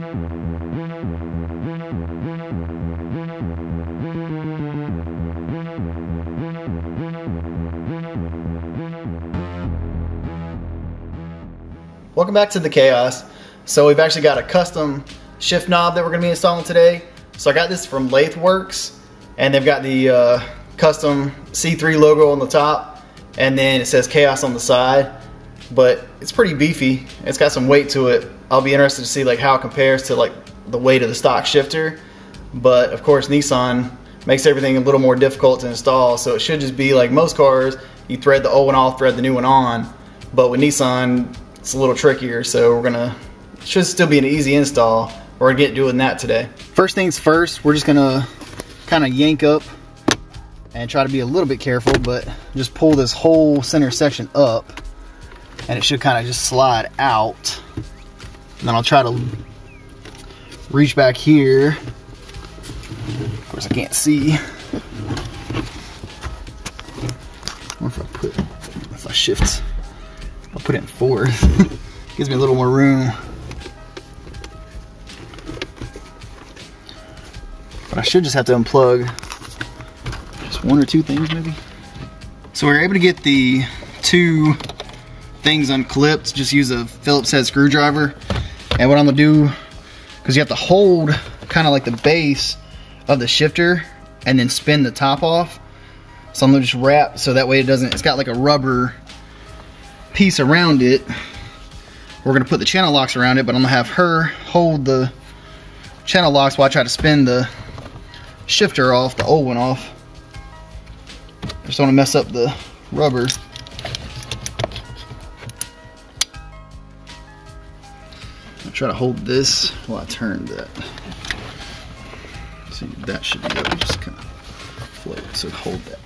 Welcome back to the Chaos. So we've actually got a custom shift knob that we're going to be installing today. So I got this from LatheWorks, and they've got the custom C3 logo on the top, and then it says Chaos on the side. But it's pretty beefy. It's got some weight to it. I'll be interested to see like how it compares to like the weight of the stock shifter. But of course Nissan makes everything a little more difficult to install, so it should just be like most cars. You thread the old one off, thread the new one on. But with Nissan, it's a little trickier, so should still be an easy install. We're gonna get doing that today. First things first, we're just gonna kind of yank up and try to be a little bit careful, but just pull this whole center section up, and it should kind of just slide out. And then I'll try to reach back here. Of course, I can't see. If I shift, I'll put it in fourth. Gives me a little more room. But I should just have to unplug just one or two things maybe. So we're able to get the two things unclipped. Just use a Phillips head screwdriver. And what I'm gonna do, because you have to hold kind of like the base of the shifter and then spin the top off. So I'm gonna just wrap so that way it's got like a rubber piece around it. We're gonna put the channel locks around it, but I'm gonna have her hold the channel locks while I try to spin the shifter off, the old one off. Just don't wanna mess up the rubber. I'll try to hold this while I turn that. See, that should be able to just kind of float, so hold that.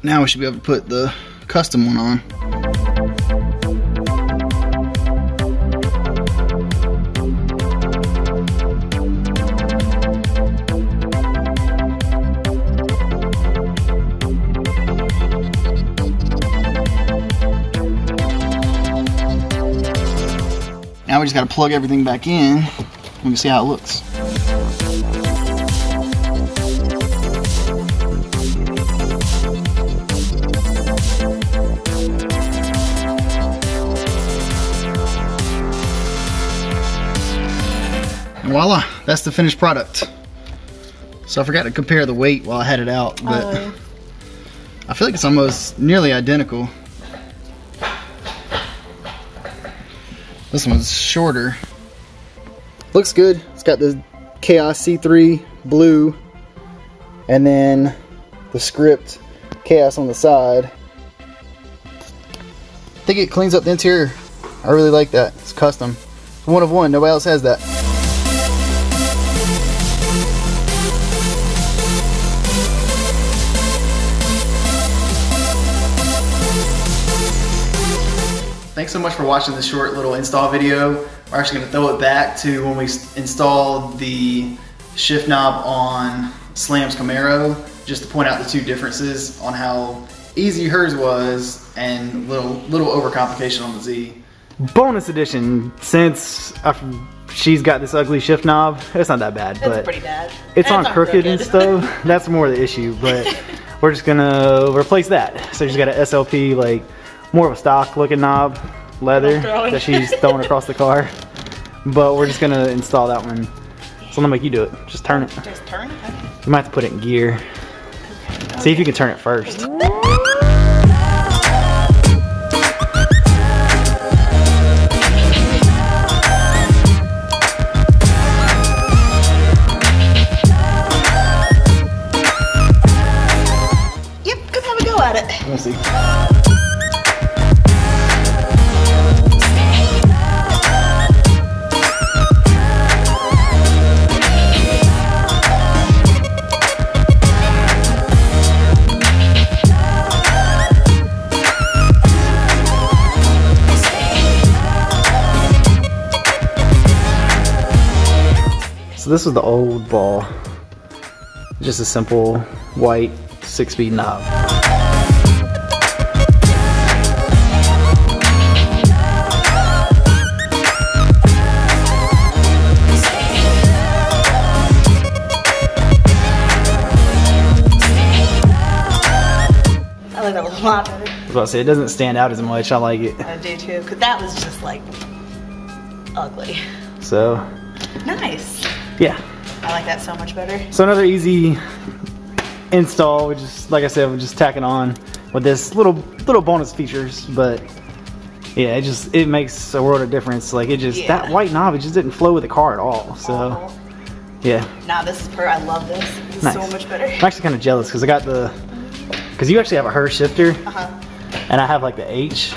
Now we should be able to put the custom one on. Now we just got to plug everything back in. We can see how it looks. Voila, that's the finished product. So I forgot to compare the weight while I had it out, but I feel like it's almost nearly identical. This one's shorter. Looks good. It's got the Chaos C3 blue, and then the script Chaos on the side. I think it cleans up the interior. I really like that. It's custom. One of one. Nobody else has that. Thanks so much for watching this short little install video. We're actually going to throw it back to when we installed the shift knob on Slam's Camaro, just to point out the two differences on how easy hers was and little overcomplication on the Z. Bonus edition, since she's got this ugly shift knob, it's not that bad. It's pretty bad. It's on crooked and stuff. That's more the issue, but we're just gonna replace that. So she's got an SLP, like more of a stock looking knob, leather, that she's throwing across the car. But we're just gonna install that one. So I'm gonna make you do it. Just turn it. Just turn it? You might have to put it in gear. Okay. See if you can turn it first. Let's see. So this was the old ball. Just a simple white 6-speed knob. I like that a lot better. I was about to say, it doesn't stand out as much. I like it. I do too, because that was just like ugly. So, Nice. yeah. I like that so much better. So another easy install, we just, like I said, we're just tacking on with this little bonus features, but yeah, it makes a world of difference. Like it just, that white knob, it just didn't flow with the car at all. So, yeah. Nah, this is I love this. This is Nice. so much better. I'm actually kind of jealous because I got because you actually have a Hurst shifter, and I have like the H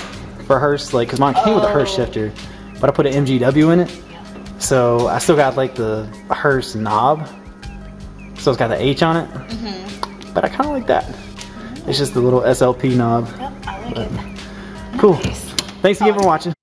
for Hurst, like because mine came with a Hurst shifter, but I put an MGW in it. So I still got like the Hurst knob, so it's got the H on it, but I kind of like that. It's just the little SLP knob. Yep, I like it. Cool. Nice. Thanks again for watching.